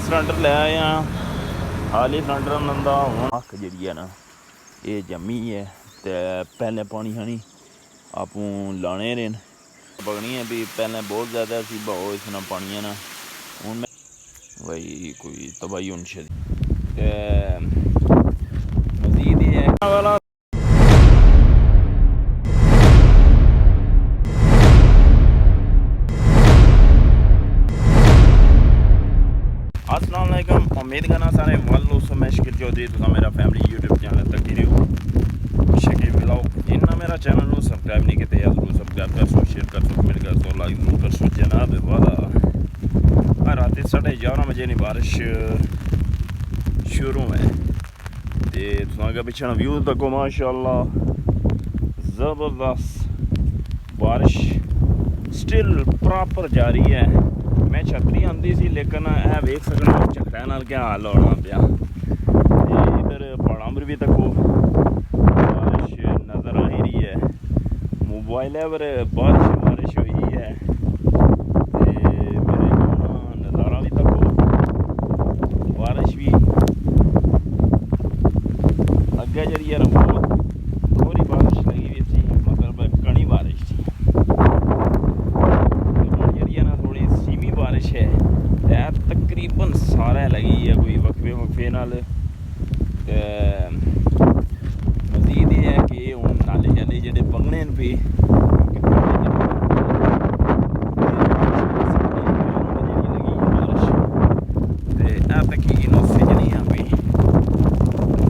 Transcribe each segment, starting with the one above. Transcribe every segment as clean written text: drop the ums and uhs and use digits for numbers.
Cylinder ले आए हैं। खाली सिलेंडर नंदा अख जी है ना ये जमी है तो पहले पानी हनी आपू लाने रहे बगनी है भी पहले बहुत ज़्यादा सी बहु इसना पानी है ना हूँ मैं भाई कोई तबाही होनी चाहिए मजीद ये वाला अस्सलाम वालेकुम। उम्मीद करना सारे वालों से मैं शकील चौधरी तुसा मेरा फैमिली यूट्यूब चैनल तक ही रहो शकील वैलॉग जिन्ना मेरा चैनल को सब्सक्राइब नहीं किया जरूर सब्सक्राइब कर सो शेयर कर सो मेरे कर सो लाइक जरूर कर सो जनाब वाला रात 11:30 बजे नहीं बारिश शुरू है तो तुसा पिछड़ा व्यू तको माशाअल्लाह ज़बरदस्त बारिश स्टिल प्रॉपर जारी है। मैं छतरी आंदी सी लेकिन है वेख सकना झक्खड़े नाल क्या हाल होना पिया। इधर पहाड़ों पर भी तको बारिश नज़र आ ही रही है। मोबाइल पर बारिश हुई है मेरे नज़ारा भी तको बारिश भी अगे जी है बहुत थोड़ी बारिश लगी हुई थी मतलब कड़ी बारिश थी बारिश है तकरीबन सारे लगी है कोई वक्फे नाल मजीद ये है कि हूँ नाले जाले जेडे बगने पे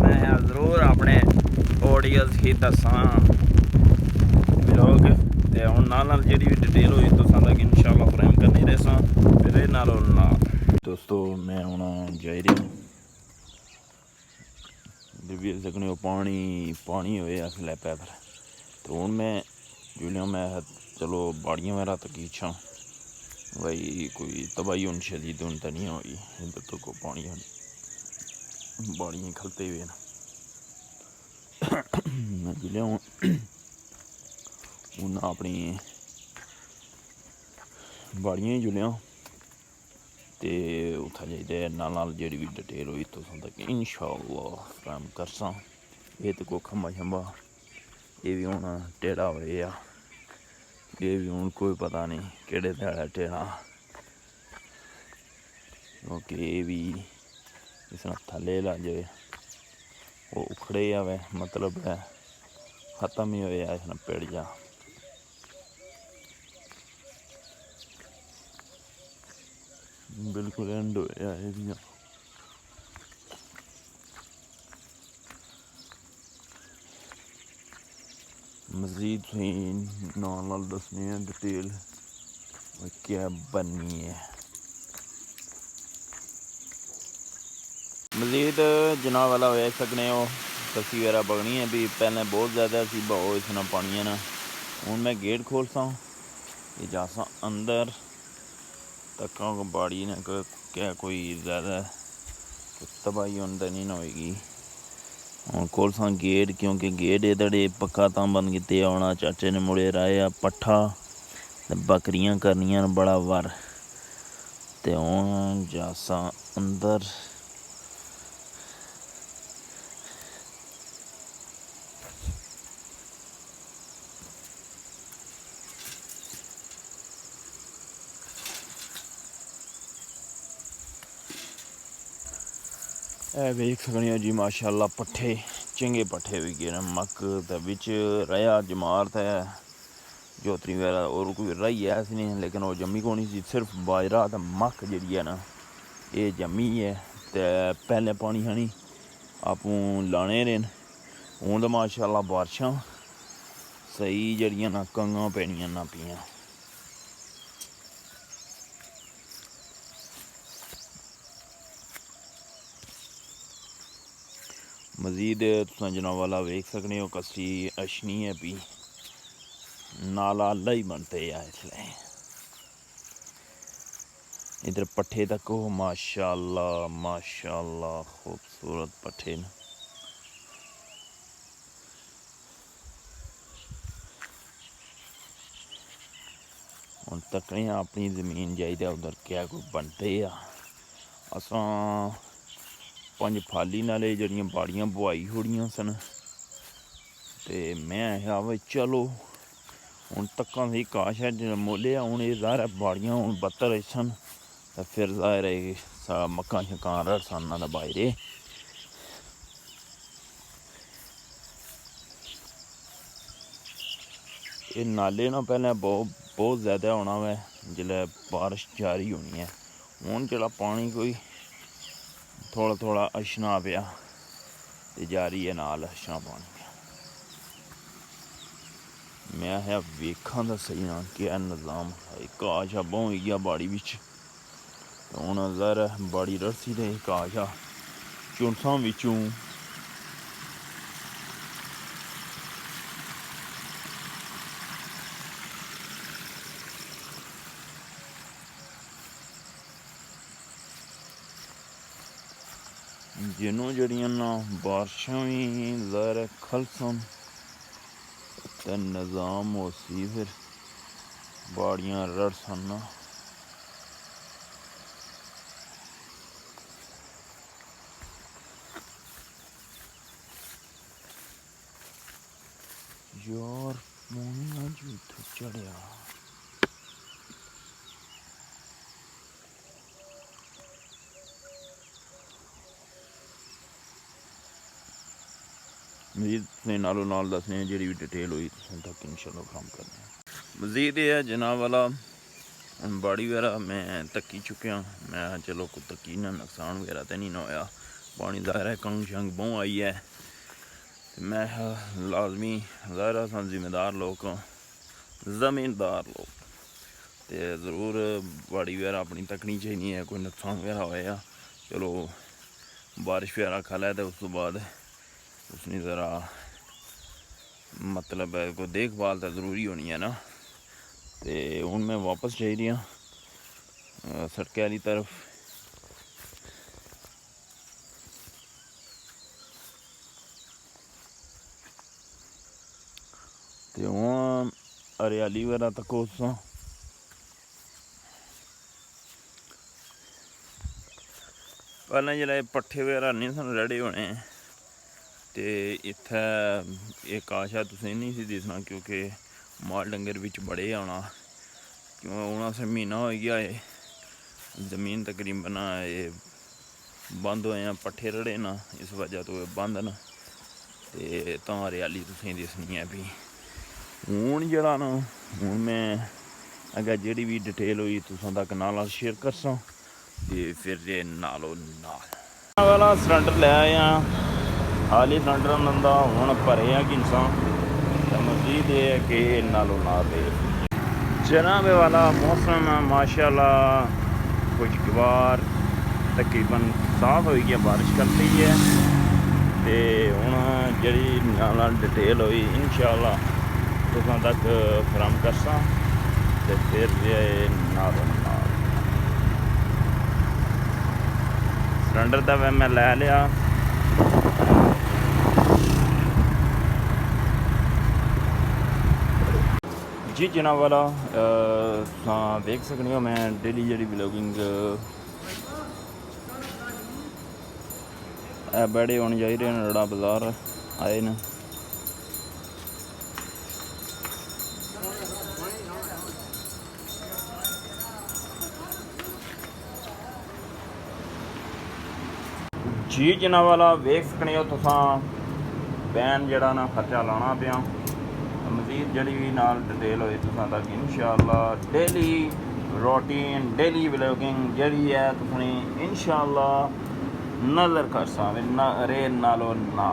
मैं जरूर अपने ऑडियंस ही दसा लोग हूँ नाल जी भी डिटेल हुई तो तक इंशाल्लाह फ्रेम करनी रहा मेरे नाल दोस्तों। मैं हूँ जाई रहा भी सकने हो पानी होए स्लैपै पर तो हूँ मैं जुलिया मैं चलो बाड़ियां मेरा तक इच्छा भाई कोई तबाही होनी शदीद हूँ तो नहीं हुई इधर तो को पानी बाड़ियां खलते हुए ना मैं जुलिया हूँ अपनी बाड़ियां ही जुलिया तो उत्थै जाइए नाल जी भी डिटेल हुई तो तक इंशाअल्लाह फ्रैम करसा। ये तो कोई खंबा शंबा ये भी हूँ टेढ़ा हो ये भी हूँ कोई पता नहीं केड़े ध्याड़े टेढ़ा क्योंकि ये भी इसना थले ला जाए वो उखड़े आवे मतलब है ख़त्म ही होया इसना पेड़ जा बिल्कुल एंड होया एरिया मजीद ही नाल दसनी है डिटेल क्या बननी है मजीद जनाब वाला वेख सकने हो कसी वगैरह बगनी है भी पहले बहुत ज़्यादा सी बहु इसना पानी है ना हूँ मैं गेट खोलसा ये जासा अंदर तक बाड़ी ने क्या कोई ज़्यादा तबाही होने नहीं होएगी। हूँ खोलसा गेट क्योंकि गेट इधर पक्का तां बंद किते आना चाचे ने मुड़े राया पट्ठा बकरियां करनियां बड़ा वर ते हूँ जासा अंदर वेख सकने हो जी माशाअल्लाह पट्ठे चंगे पट्ठे हुई गए मक बिच रहा जमारत है जोतरी वगैरह और कोई रही है ऐसी नहीं लेकिन वो जमी को नहीं सी सिर्फ बाजरा तो मक जी है ना ये जमी है तो पहले पानी हनी आपू लाने रहे हूँ तो माशाअल्लाह बारिशां सही जड़ियां ना कंगा पैनियां ना पियां मजीद तुम जनाब वाला वेख सकने हो कसी अशनी है भी नाला अल्लाह ही बनते है इसलिए इधर पट्ठे तक हो माशाअल्लाह माशाअल्लाह खूबसूरत पट्ठे न हूँ तकने अपनी ज़मीन जाइए उधर क्या कोई बनते असां 5 फाली नाले जड़ियां बाड़ियां बुआई छोड़ियां सन ते मैं आखेआ भाई चलो हुण तक्कां सी काश है मोल्लेआ हुण एह् ज़ाहिर है बाड़ियां हुण बत्तर सन ते फिर ज़ाहिर है कि मक्कां शक्कां रड़सन ते बायरे ये नाले ना पैह्लें बहुत ज़्यादा होना वै जिसलै बारिश जारी होनी है हुण जेह्ड़ा पानी कोई थोड़ा थोड़ा अछना पिया ते जारी है नाल अछना पानी मैं आखेआ वेखां तां सही ना क्या निज़ाम घाऽ शा बहु होई गेआ बाड़ी बिच हुण ज़ाहिर ऐ बाड़ी रड़सी ते घाऽ शा चुनसां बिच्चों जिन्नों जड़ियां ना बारिशां भी ज़ाहिर है खलसन ते निज़ाम होसी फिर बाड़ियां रड़सन ना यार मोनी अज इत्थै चढ़िया मजीद तुसें नालों नाल दसने जी भी डिटेल हुई तुसें तक इंशाल्लाह काम करने मजीद ये है जनाब वाला हूँ बाड़ी वगैरह मैं तक्की चुक्या मैं चलो को तक्की ना नुकसान वगैरह तो नहीं ना होया पानी ज़ाहिर है कंग शंग बहु आई है मैं लाजमी ज़ाहिर है जिम्मेदार लोग ज़मींदार लोग तो ज़रूर बाड़ी वगैरह अपनी तकनी चाहिए है कोई नुकसान वगैरह होया चलो बारिश वगैरह खा लै तो उस तो बाद उसने ज़रा मतलब कोई देखभाल तो ज़रूरी होनी है ना तो हूँ मैं वापस जा रही हाँ सड़क वाली तरफ तो हूँ हरियाली वगैरह तक उस पहले जिसले पट्ठे वगैरह नहीं सन रेडी होने तो इत्थै एह् काशा तुसें नहीं सी दिसना क्योंकि माल डंगर बिच बड़े आना क्यों हूँ असें महीना हो गया है जमीन तकरीबन बंद होए हैं पट्ठे रड़े ना इस वजह तो बंद न तो हरियाली तुसें दिसनी है भी हूँ जरा ना हूँ मैं अगर जी भी डिटेल हुई तुसां तक नाल शेयर करसां ते फिर जे नालों नाल वाला सिलेंडर ले आए हैं खाली सिलेंडर नंदा हूँ भरे हैं किंसा मजीद ये है कि नालों नाल जनाब वाला मौसम माशाल्लाह खुशगवार तकरीबन साफ हो गया बारिश करती है तो हूँ जी नाल डिटेल हुई इंशाल्लाह तुसां तक फराहम करसां ते फिर जे नालों नाल सिलेंडर तो मैं लै लिया जी जनाब वाला देख सकते हो मैं डेली जी व्लॉगिंग बड़े होने जा रहे हैं रड़ा बाजार आए न जी जनाब वाला वेख सकते हो तुसां बैन जड़ा ना खर्चा लाना पिया मजीद जड़ी भी नाल डिटेल हुई तुसां तक इंशाल्लाह डेली रूटीन डेली व्लॉगिंग जड़ी है तुसें इंशाल्लाह नज़र कर रे नालों ना